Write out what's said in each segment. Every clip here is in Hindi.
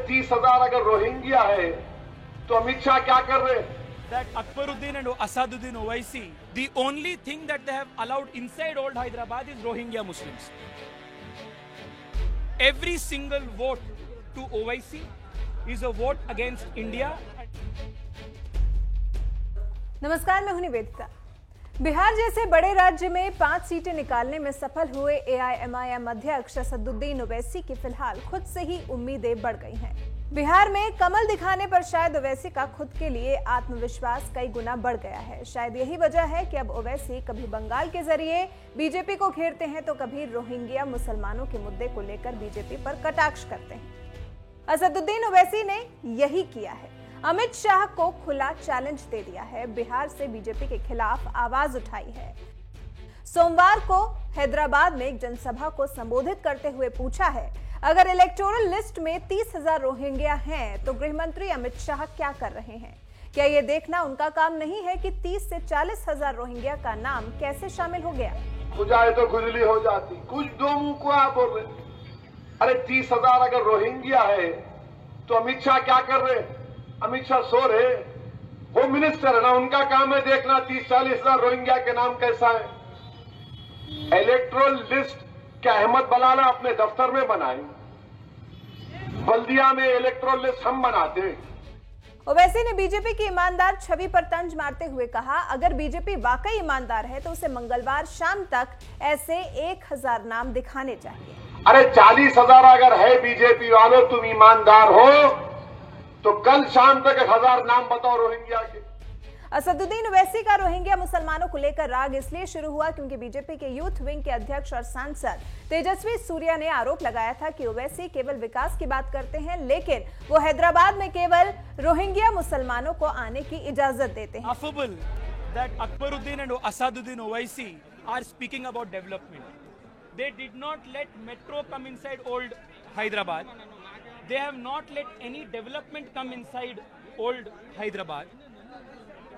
30,000 अगर रोहिंग्या है तो अमित शाह क्या कर रहे हैं? That Akbaruddin and Asaduddin Owaisi, the only thing that they have allowed inside old Hyderabad is Rohingya Muslims. Every single vote to Owaisi is a vote against India. नमस्कार, मैं हूं निवेदिता। बिहार जैसे बड़े राज्य में 5 सीटें निकालने में सफल हुए एआईएमआईएम अध्यक्ष असदुद्दीन ओवैसी की फिलहाल खुद से ही उम्मीदें बढ़ गई हैं। बिहार में कमल दिखाने पर शायद ओवैसी का खुद के लिए आत्मविश्वास कई गुना बढ़ गया है। शायद यही वजह है कि अब ओवैसी कभी बंगाल के जरिए बीजेपी को घेरते हैं तो कभी रोहिंग्या मुसलमानों के मुद्दे को लेकर बीजेपी पर कटाक्ष करते हैं। असदुद्दीन ओवैसी ने यही किया है। अमित शाह को खुला चैलेंज दे दिया है, बिहार से बीजेपी के खिलाफ आवाज उठाई है। सोमवार को हैदराबाद में एक जनसभा को संबोधित करते हुए पूछा है, अगर इलेक्टोरल लिस्ट में 30,000 रोहिंग्या हैं तो गृह मंत्री अमित शाह क्या कर रहे हैं? क्या ये देखना उनका काम नहीं है कि 30 से 40,000 रोहिंग्या का नाम कैसे शामिल हो गया? खुजाए तो खुजली हो जाती, कुछ दो मुंह को आप बोल रहे। अरे 30,000 अगर रोहिंग्या है तो अमित शाह क्या कर रहे हैं? अमित शाह सो रहे, होम मिनिस्टर है ना, उनका काम है देखना 30-40,000 रोहिंग्या के नाम कैसा है। इलेक्टोरल लिस्ट क्या अहमद बलाला अपने दफ्तर में बनाए? बल्दिया में इलेक्टोरल लिस्ट हम बनाते हैं। ओवैसी ने बीजेपी की ईमानदार छवि पर तंज मारते हुए कहा, अगर बीजेपी वाकई ईमानदार है तो उसे मंगलवार शाम तक ऐसे 1,000 नाम दिखाने चाहिए। अरे 40,000 अगर है बीजेपी वालों, तुम ईमानदार हो तो कल शाम तक 1,000 नाम बताओ रोहिंग्या के। असदुद्दीन ओवैसी का रोहिंग्या मुसलमानों को लेकर राग इसलिए शुरू हुआ क्योंकि बीजेपी के यूथ विंग के अध्यक्ष और सांसद तेजस्वी सूर्या ने आरोप लगाया था कि ओवैसी केवल विकास की बात करते हैं, लेकिन वो हैदराबाद में केवल रोहिंग्या मुसलमानों को आने की इजाजत देते हैं। Laughable that Akbaruddin and Asaduddin Owaisi are speaking about development. They did not let metro come inside old Hyderabad. They have not let any development come inside old Hyderabad.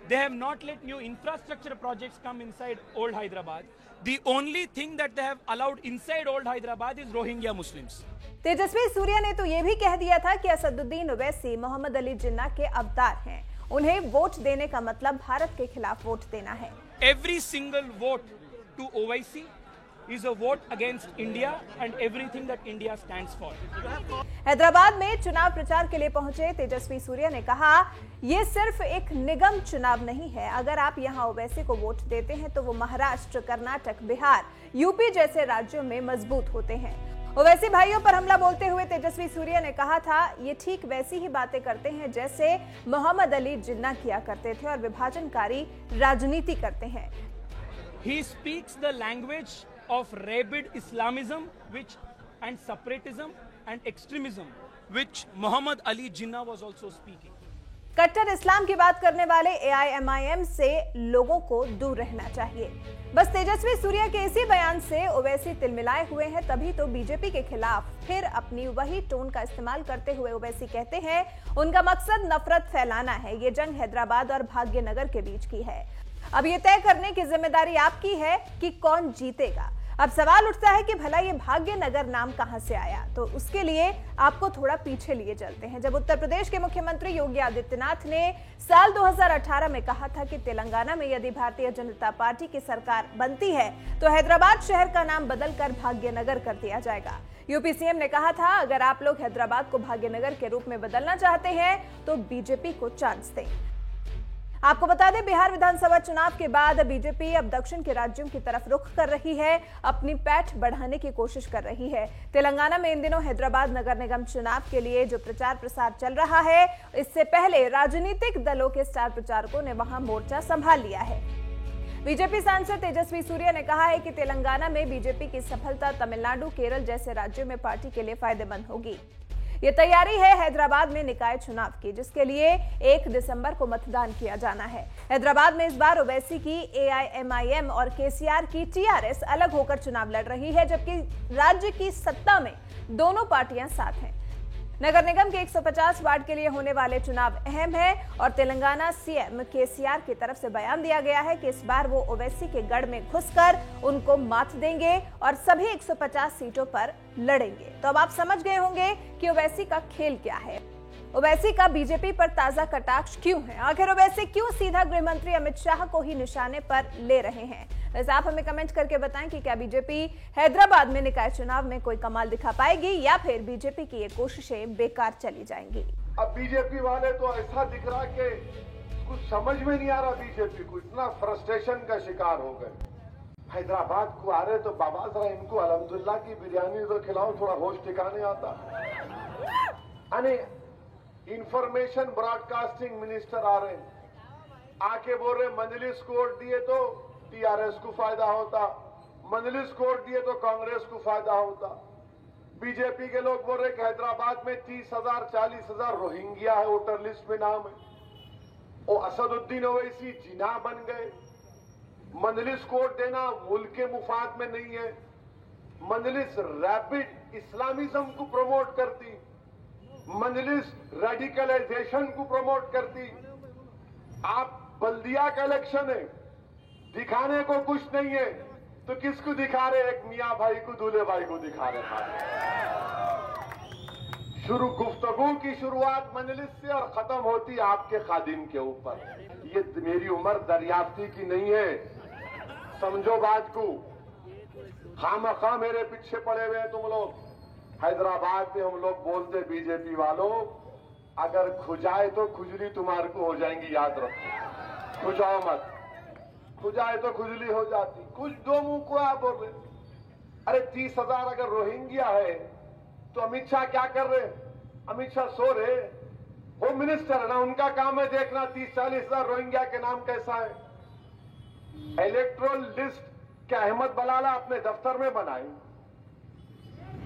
They have not let new infrastructure projects come inside old Hyderabad. The only thing that they have allowed inside old Hyderabad is Rohingya Muslims. Tejasvi Surya ने तो ये भी कह दिया था कि असदुद्दीन ओवैसी मोहम्मद अली जिन्ना के अवतार हैं। उन्हें वोट देने का मतलब भारत के खिलाफ वोट देना है। Every single vote to Owaisi is a vote against India and everything that India stands for. Hyderabad में चुनाव प्रचार के लिए पहुंचे तेजस्वी सूर्या ने कहा, ये सिर्फ एक निगम चुनाव नहीं है। अगर आप यहां ओवैसी को वोट देते हैं तो वो महाराष्ट्र, कर्नाटक, बिहार, यूपी जैसे राज्यों में मजबूत होते हैं। ओवैसी भाइयों पर हमला बोलते हुए तेजस्वी सूर्या ने कहा था, ये ठीक वैसी ही बातें करते हैं जैसे मोहम्मद अली जिन्ना किया करते थे और विभाजनकारी राजनीति करते हैं। He speaks the language of rabid Islamism and separatism and extremism, which Muhammad Ali Jinnah was also speaking. कट्टर इस्लाम की बात करने वाले एआईएमआईएम से लोगों को दूर रहना चाहिए। बस तेजस्वी सूर्या के इसी बयान से ओवैसी तिलमिलाए हुए हैं, तभी तो बीजेपी के खिलाफ फिर अपनी वही टोन का इस्तेमाल करते हुए ओवैसी कहते हैं, उनका मकसद नफरत फैलाना है। ये जंग हैदराबाद और भाग्यनगर के बीच की है। अब ये तय करने की जिम्मेदारी आपकी है कि कौन जीतेगा। अब सवाल उठता है कि भला ये भाग्यनगर नाम कहां से आया? तो उसके लिए आपको थोड़ा पीछे लिए चलते हैं। जब उत्तर प्रदेश के मुख्यमंत्री योगी आदित्यनाथ ने साल 2018 में कहा था कि तेलंगाना में यदि भारतीय जनता पार्टी की सरकार बनती है तो हैदराबाद शहर का नाम बदलकर भाग्यनगर कर दिया जाएगा। यूपी सीएम ने कहा था, अगर आप लोग हैदराबाद को भाग्यनगर के रूप में बदलना चाहते हैं तो बीजेपी को चांस दें। आपको बता दें, बिहार विधानसभा चुनाव के बाद बीजेपी अब दक्षिण के राज्यों की तरफ रुख कर रही है, अपनी पैठ बढ़ाने की कोशिश कर रही है। तेलंगाना में इन दिनों हैदराबाद नगर निगम चुनाव के लिए जो प्रचार प्रसार चल रहा है, इससे पहले राजनीतिक दलों के स्टार प्रचारकों ने वहां मोर्चा संभाल लिया है। बीजेपी सांसद तेजस्वी सूर्या ने कहा है कि तेलंगाना में बीजेपी की सफलता तमिलनाडु, केरल जैसे राज्यों में पार्टी के लिए फायदेमंद होगी। ये तैयारी है हैदराबाद में निकाय चुनाव की, जिसके लिए 1 दिसंबर को मतदान किया जाना है। हैदराबाद में इस बार ओवैसी की एआईएमआईएम और केसीआर की टीआरएस अलग होकर चुनाव लड़ रही है, जबकि राज्य की सत्ता में दोनों पार्टियां साथ हैं। नगर निगम के 150 वार्ड के लिए होने वाले चुनाव अहम है और तेलंगाना सीएम केसीआर की तरफ से बयान दिया गया है कि इस बार वो ओवैसी के गढ़ में घुसकर उनको मात देंगे और सभी 150 सीटों पर लड़ेंगे। तो अब आप समझ गए होंगे कि ओवैसी का खेल क्या है, ओवैसी का बीजेपी पर ताजा कटाक्ष क्यों है, आखिर ओवैसी क्यों सीधा गृह मंत्री अमित शाह को ही निशाने पर ले रहे हैं। वैसे आप हमें कमेंट करके बताएं कि क्या बीजेपी हैदराबाद में निकाय चुनाव में कोई कमाल दिखा पाएगी या फिर बीजेपी की ये कोशिशें बेकार चली जाएंगी। अब बीजेपी वाले तो ऐसा दिख रहा कि कुछ समझ में नहीं आ रहा, बीजेपी को इतना फ्रस्ट्रेशन का शिकार हो गए। हैदराबाद को आ रहे तो बाबा जरा इनको अल्हम्दुलिल्लाह की बिरयानी तो खिलाओ, थोड़ा होश ठिकाने आता। इंफॉर्मेशन ब्रॉडकास्टिंग मिनिस्टर आ रहे आके बोल रहे मजलिस कोर्ट दिए तो टीआरएस को फायदा होता, मजलिस कोर्ट दिए तो कांग्रेस को फायदा होता। बीजेपी के लोग बोल रहे कि हैदराबाद में 30,000 40,000 रोहिंग्या है, वोटर लिस्ट में नाम है। वो असदुद्दीन ओवैसी जिना बन गए। मजलिस कोर्ट देना मुल्क के मुफाद में नहीं है। मजलिस रैपिड इस्लामिज्म को प्रमोट करती, मजलिस रेडिकलाइजेशन को प्रमोट करती। आप बल्दिया का इलेक्शन है, दिखाने को कुछ नहीं है तो किसको दिखा रहे? एक मियां भाई को, दूल्हे भाई को दिखा रहे। गुफ्तगू की शुरुआत मजलिस से और खत्म होती आपके खादिम के ऊपर। ये मेरी उम्र दरियाफ्ती की नहीं है, समझो बात को। खामखा मेरे पीछे पड़े हुए हैं तुम लोग। हैदराबाद में हम लोग बोलते बीजेपी वालों, अगर खुजाए तो खुजली तुम्हारे को हो जाएंगी, याद रखो। खुजाओ मत, खुजाए तो खुजली हो जाती। कुछ दो मुंह को आप बोल रहे। अरे 30,000 अगर रोहिंग्या है तो अमित शाह क्या कर रहे? अमित शाह सो रहे, होम मिनिस्टर है ना, उनका काम है देखना 30-40,000 रोहिंग्या के नाम कैसा है। इलेक्ट्रोल लिस्ट क्या अहमद बलाला अपने दफ्तर में बनाए?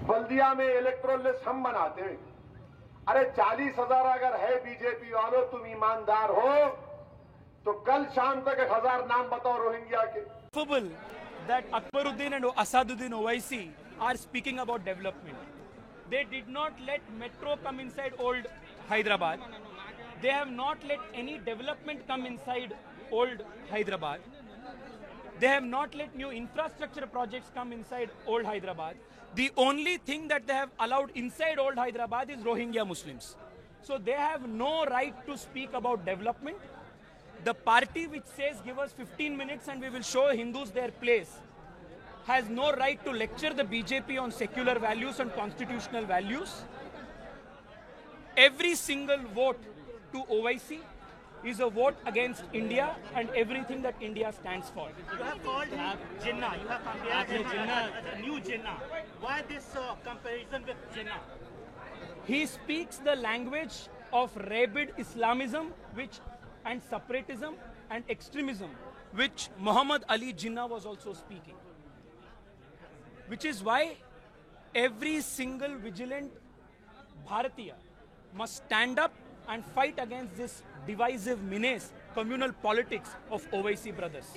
बल्दिया में इलेक्ट्रोल लिस्ट हम बनाते हैं। अरे 40,000 अगर है बीजेपी वालों, तुम ईमानदार हो तो कल शाम तक 1,000 नाम बताओ रोहिंग्या के। That Akbaruddin and Asaduddin Owaisi are speaking about development. They did not let metro come inside old Hyderabad. They have not let any development come inside old Hyderabad. They have not let new infrastructure projects come inside old Hyderabad. The only thing that they have allowed inside old Hyderabad is Rohingya Muslims. So they have no right to speak about development. The party which says give us 15 minutes and we will show Hindus their place has no right to lecture the BJP on secular values and constitutional values. Every single vote to OIC is a vote against India and everything that India stands for. You have called him Jinnah. You have compared him as a new Jinnah. Why this comparison with Jinnah? He speaks the language of rabid Islamism and separatism and extremism, which Muhammad Ali Jinnah was also speaking. Which is why every single vigilant Bharatiya must stand up and fight against this divisive menace, communal politics of OIC brothers.